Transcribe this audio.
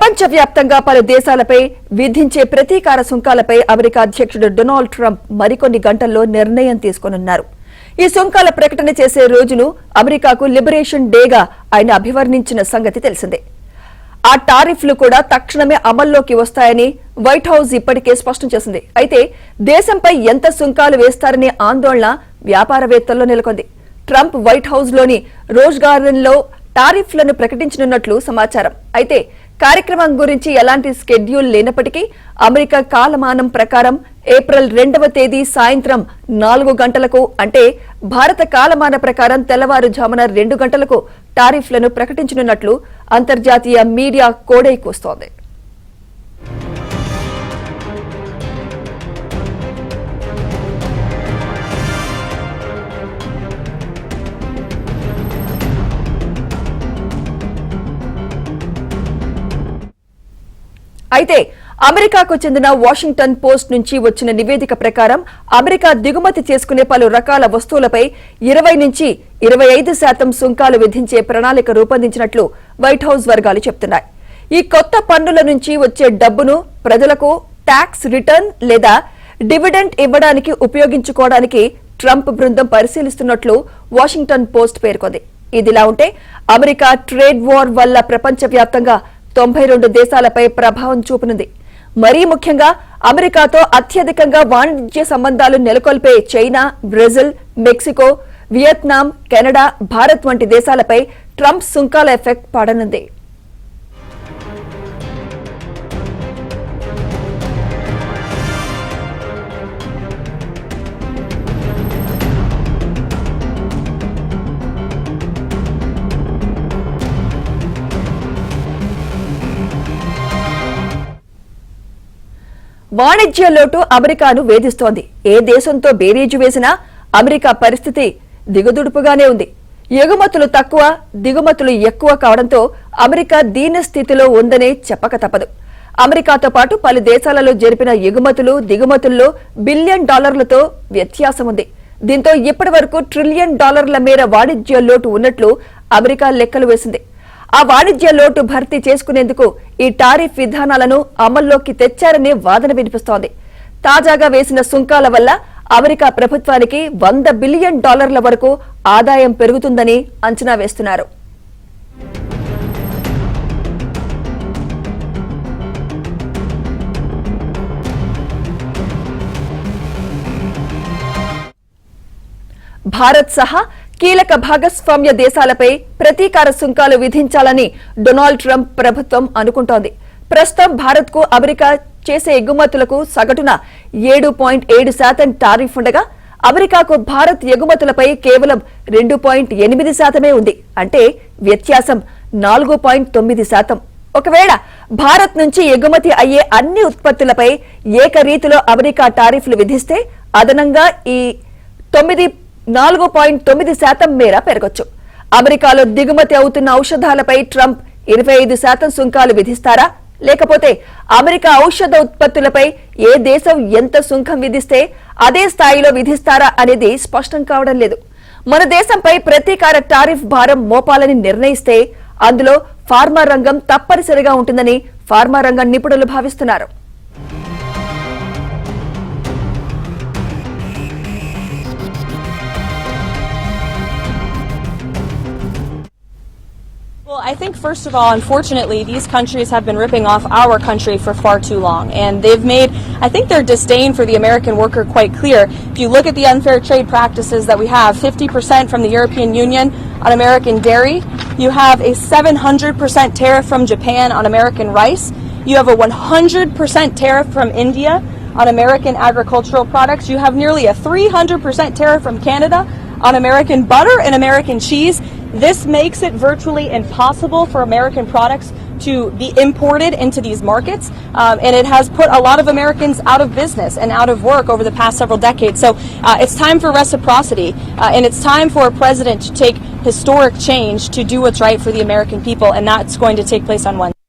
ప్రపంచవ్యాప్తంగా పలు దేశాలపై విధించే ప్రతీకార సుంకాలపై అమెరికా అధ్యక్షుడు డొనాల్డ్ ట్రంప్ మరికొన్ని గంటల్లో నిర్ణయం తీసుకోనున్నారు. ఈ సుంకాల ప్రకటన చేసే రోజును అమెరికాకు లిబరేషన్ డేగా ఆయన అభివర్ణించిన సంగతి తెలిసిందే. ఆ టారిఫ్లు కూడా తక్షణమే అమల్లోకి వస్తాయని వైట్ హౌస్ ఇప్పటికే స్పష్టం చేసింది. అయితే దేశంపై ఎంత సుంకాలు వేస్తారనే ఆందోళన వ్యాపారవేత్తల్లో నెలకొంది. ట్రంప్ వైట్ హౌస్ లోని రోజ్ గార్డెన్ లో టారిఫ్లను ప్రకటించనున్నట్లు సమాచారం. అయితే కార్యక్రమం గురించి ఎలాంటి స్కెడ్యూల్ లేనప్పటికీ అమెరికా కాలమానం ప్రకారం ఏప్రిల్ 2వ తేదీ సాయంత్రం 4 గంటలకు అంటే భారత కాలమాన ప్రకారం తెల్లవారుజామున 2 గంటలకు టారిఫ్లను ప్రకటించనున్నట్లు అంతర్జాతీయ మీడియా కోడై కూస్తోంది. అయితే అమెరికాకు చెందిన వాషింగ్టన్ పోస్ట్ నుంచి వచ్చిన నివేదిక ప్రకారం అమెరికా దిగుమతి చేసుకునే పలు రకాల వస్తువులపై 20 నుంచి 25% సుంకాలు విధించే ప్రణాళిక రూపొందించినట్లు వైట్ హౌస్ వర్గాలు చెబుతున్నాయి. ఈ కొత్త పన్నుల నుంచి వచ్చే డబ్బును ప్రజలకు ట్యాక్స్ రిటర్న్ లేదా డివిడెండ్ ఇవ్వడానికి ఉపయోగించుకోవడానికి ట్రంప్ బృందం పరిశీలిస్తున్నట్లు వాషింగ్టన్ పోస్ట్ పేర్కొంది. ఇదిలా ఉంటే అమెరికా ట్రేడ్ వార్ వల్ల ప్రపంచవ్యాప్తంగా 92 దేశాలపై ప్రభావం చూపనుంది. మరీ ముఖ్యంగా అమెరికాతో అత్యధికంగా వాణిజ్య సంబంధాలు నెలకొల్పే China, Brazil, Mexico, Vietnam, Canada, Bharat వంటి దేశాలపై ట్రంప్ సుంకాల ఎఫెక్ట్ పడనుంది. వాణిజ్య లోటు అమెరికాను వేధిస్తోంది. ఏ దేశంతో బేరీజు వేసినా అమెరికా పరిస్థితి దిగుదుడుపుగానే ఉంది. ఎగుమతులు తక్కువ, దిగుమతులు ఎక్కువ కావడంతో అమెరికా దీన స్థితిలో ఉందనే చెప్పక తప్పదు. అమెరికాతో పాటు పలు దేశాలలో జరిపిన ఎగుమతులు, దిగుమతుల్లో బిలియన్ డాలర్లతో వ్యత్యాసం ఉంది. దీంతో ఇప్పటి వరకు $1 ట్రిలియన్ మేర వాణిజ్య లోటు ఉన్నట్లు అమెరికా లెక్కలు వేసింది. ఆ వాణిజ్య లోటు భర్తీ చేసుకునేందుకు ఈ టారిఫ్ విధానాలను అమల్లోకి తెచ్చారనే వాదన వినిపిస్తోంది. తాజాగా వేసిన సుంకాల వల్ల అమెరికా ప్రభుత్వానికి $100 బిలియన్ వరకు ఆదాయం పెరుగుతుందని అంచనా వేస్తున్నారు. భారత్ సహా కీలక భాగస్వామ్య దేశాలపై ప్రతీకార సుంకాలు విధించాలని డొనాల్డ్ ట్రంప్ ప్రభుత్వం అనుకుంటోంది. ప్రస్తుతం భారత్ కు అమెరికా చేసే ఎగుమతులకు సగటున 7.7% టారిఫ్ ఉండగా అమెరికాకు భారత్ ఎగుమతులపై కేవలం 2.8% ఉంది. అంటే వ్యత్యాసం 4.9%. ఒకవేళ భారత్ నుంచి ఎగుమతి అయ్యే అన్ని ఉత్పత్తులపై ఏకరీతిలో అమెరికా టారిఫ్లు విధిస్తే అదనంగా ఈ 4.9% మేర పెరగొచ్చు. అమెరికాలో దిగుమతి అవుతున్న ఔషధాలపై ట్రంప్ 25% సుంకాలు విధిస్తారా, లేకపోతే అమెరికా ఔషధ ఉత్పత్తులపై ఏ దేశం ఎంత సుంకం విధిస్తే అదే స్థాయిలో విధిస్తారా అనేది స్పష్టం కావడం లేదు. మన దేశంపై ప్రతీకార టారిఫ్ భారం మోపాలని నిర్ణయిస్తే అందులో ఫార్మా రంగం తప్పనిసరిగా ఉంటుందని ఫార్మా రంగం నిపుణులు భావిస్తున్నారు. Well, I think first of all, unfortunately, these countries have been ripping off our country for far too long, and they've made, I think, their disdain for the American worker quite clear. If you look at the unfair trade practices that we have, 50% from the European Union on American dairy, you have a 700% tariff from Japan on American rice, you have a 100% tariff from India on American agricultural products, you have nearly a 300% tariff from Canada on American butter and American cheese. This makes it virtually impossible for American products to be imported into these markets, and it has put a lot of Americans out of business and out of work over the past several decades. So it's time for reciprocity, and it's time for a president to take historic change to do what's right for the American people, and that's going to take place on Wednesday.